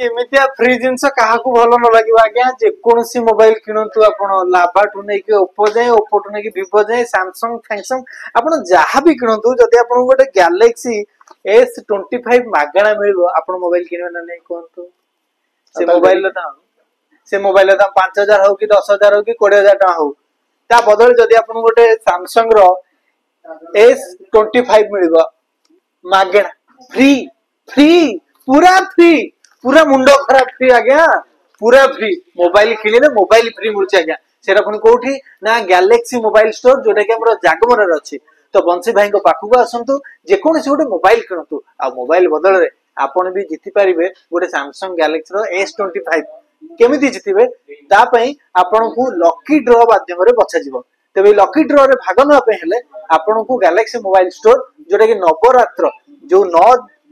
एमितिया free जिनस क्या भल न लगे आज्ञा जेकोसी मोबाइल किणतु आपण लाभाठू नहीं ओप्पो जाए ओप्पो टू नहीं विवो जाए सैमसंग फैमसंग आप जहाँ भी किणतु जदि आप गोटे गैलेक्सी S25 मागणा मिल आप मोबाइल किणवे ना नहीं कहतु से मोबाइल दाम 5,000 हो कि 10,000 हो कि 20,000 टका हो ता बदल जदि आप गोटे सैमसंग रो S25 मिल मागणा फ्री फ्री पूरा मुंडो खराब फ्री आज्ञा पूरा फ्री मोबाइल किଣିले मोबाइल फ्री मिलुଛି आज्ञा सेरा पुनी कोठी ना गैलेक्सी मोबाइल स्टोर जोटा कि हमर जागमरा रे अछि तो बंसी भाई को पाखु आसंतु जे कोन से गोटे मोबाइल किणतु आ मोबाइल बदल रे आपण भी जीति पारिबे गोटे Samsung Galaxy रो S25 केमिति जितिबे ता पई आपण को लकी ड्रॉ माध्यम रे बछा जिवो तबे लकी ड्रॉ रे भाग न पे हेले आपण को गैलेक्सी मोबाइल स्टोर जोटा कि नवरात्र जो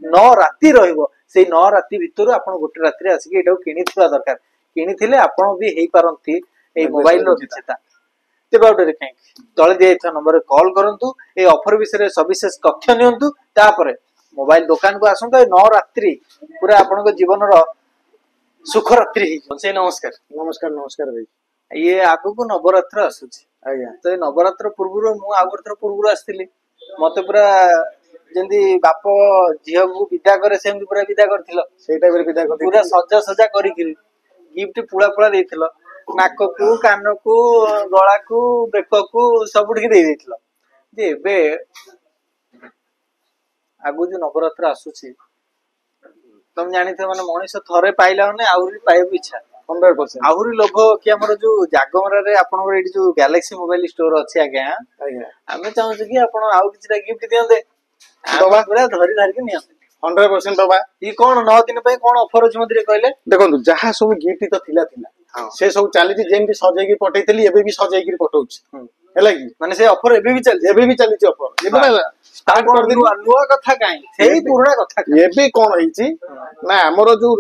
9 राती रहइबो से 9 राती भितर आपण गोटे रात्री आसिक एटा किनिथिबा दरकार किनिथिले आपण भी हेई पारंती ए मोबाइल रो विजेता ते बाउडरे काई तळे दियैथा नंबर रे कॉल करंतु ए ऑफर विषय सविशेष तथ्य नियंतु तापरे मोबाइल दुकान को आसंतु 9 रात्री पूरा आपण को जीवन रो सुख रात्रि हे से नमस्कार नमस्कार नमस्कार भाई ये आगु को नवरात्र आसुची आज्ञा तो नवरात्र पूर्व मु आगुर पूर्व आस्थिली मते पूरा जेंदी बाप झियो को विदा करे सेम पूरा विदा करथिलो सेई टाइम रे विदा करथि पूरा सजा सजा करी गिफ्ट पुड़ा पुड़ा देथिलो नाक को कान को गला को बेक को सब ठीक दे देथिलो जे एबे आगु जो नवरात्र आसुची तुम जानि थे माने मनीष थरे पाइला माने आउरी पाइब इच्छा 100% आहुरी लोभ कि हमर जो जागमरा रे आपन एडी जो गैलेक्सी मोबाइल स्टोर अछि आज्ञा आज्ञा हमें चाहू कि आपन आउ किछरा गिफ्ट दियंदे दबा पूरा धरी धरी के नियंदे 100% दबा ई कोन 9 दिन पे कोन ऑफर अछि मते कहले देखंतु जहा सब गिफ्ट तो थिला से सब चली जेमति सजै की पठैतली एबे भी सजै की पठौछ हैला की माने से ऑफर एबे भी चली ऑफर एबे स्टार्ट कर दिनु नुवा कथा काई सेही पुराना कथा एबे कोन होईची ना हमरो जो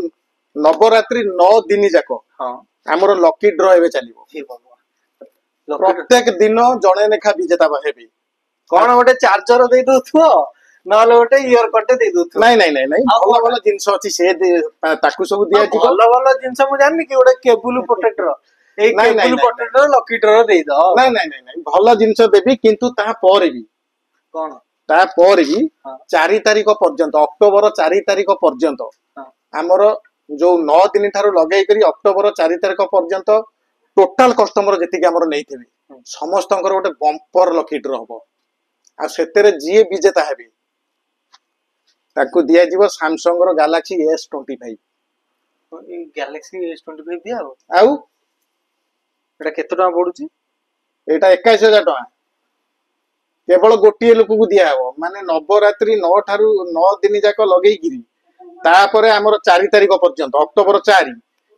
नवरात्रि 9 दिन जाको हां हमरो लकी ड्रॉ एबे चलिबो हे भगवान प्रत्येक दिन जणे लेखा विजेता हेबी कोन गोटे चार्जर दे दोथुओ नले गोटे इयर कट दे दोथुओ नहीं नहीं नहीं नहीं भलो भलो जिंस अछि से ताकू सब दिया जी भलो भलो जिंस मु जाननी कि गोटे केबल प्रोटेक्टर ए केबल प्रोटेक्टर लकी ड्रॉ दे दो नहीं नहीं नहीं नहीं भलो जिंस देबी किंतु ता पर भी कोन ता पर भी 4 तारिख पर्यंत अक्टोबर 4 तारिख पर्यंत हमरो जो 9 दिन थारो लगाई करी अक्टोबर 4 तारिख पर्यंत टोटल कस्टमर जति के हमरो नै थेबे समस्तंकर गोटे बम्पर लकी ड्रॉ हबो आ सेतेरे जीए विजेता हेबी ताकू दिया जीवो Samsung रो Galaxy S25 ए गैलेक्सी S25 दिया आउ एटा केते टका पडुची एटा 21,000 टका केवल गोटिए लोक को दिया हबो माने नवरात्रि 9 ठारू 9 दिन जाक लगेई गिरी तापरे हमर 4 तारिख पर्यंत अक्टोबर 4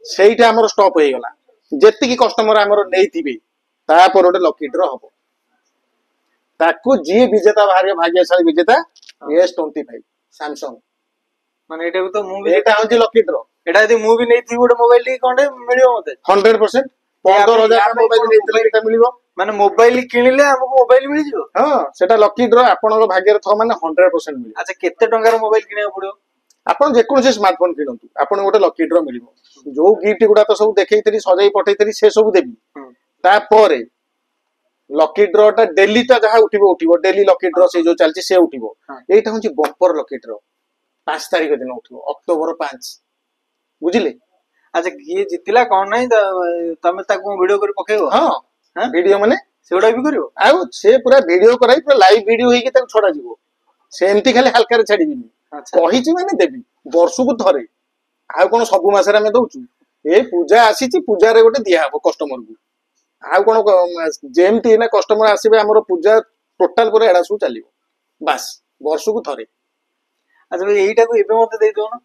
सेइटा हमर स्टॉप होई गला जेति की कस्टमर हमर नेइथिबे तापर ओटे लकी ड्रॉ हबो ताकू जी विजेता भारी भाग्यशाली विजेता S25 Samsung माने एटा तो मु भी एटा होजी लकी ड्रॉ एटा यदि मु भी नेइथि गोटे मोबाइल टी कोंडे मिलियो मते 100% 15,000 मोबाइल नेइतले केटा मिलिबो माने मोबाइल किनिले हमको मोबाइल मिल जिवो हां सेटा लकी ड्रॉ आपनक भाग्य थ माने 100% मिली अच्छा केते टंगार मोबाइल किनिया पड़ियो आपण जे कोन से स्मार्टफोन किनंतु आपण गोटे लकी ड्रॉ मिलिबो जो गिफ्ट गुडा तो सब देखैतरी सजाई पठैतरी से सब देबी ता परे लकी ड्रॉ ता डेली ता जहा उठिबो डेली लकी ड्रॉ से जो चलची से उठिबो एटा होची बम्पर लकी ड्रॉ 5 तारिख दिन उठिबो अक्टोबर 5 बुझिले अच्छा ये जितिला कोन नै तमे ताको वीडियो कर पकेबो हां वीडियो माने सेडा भी करियो आउ से पूरा वीडियो कराई पूरा लाइव वीडियो होई के ताको छोड़ा जिवो से एमती खाली हल्का रे छाडीबिनी कहिची माने देबी वर्ष को थरे आ कोन सब मासरे हम दउचु ए पूजा आसीची पूजा रे गोटे दिया हबो कस्टमर को आ कोन जेमती ना कस्टमर आसीबे हमर पूजा टोटल पूरा एडा सु चलिबो बस वर्ष को थरे अच्छा एईटा को एबे मते देई दो ना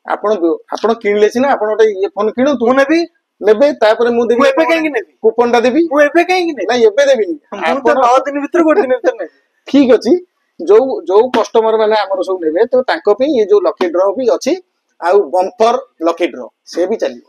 आपण किनले छी ना आपण ओटे ये फोन किनु तू नेबी नेबे तापर मु देबी एबे काहे कि नेबी कूपन टा देबी मु एबे काहे कि नै ना एबे देबी हम तो 9 दिन भीतर गोटे दिन भीतर नै ठीक अछि जो जो कस्टमर माने हमर सब नेबे तो ताको पे ये जो लकी ड्रॉ भी अछि आ बम्पर लकी ड्रॉ से भी चलिबो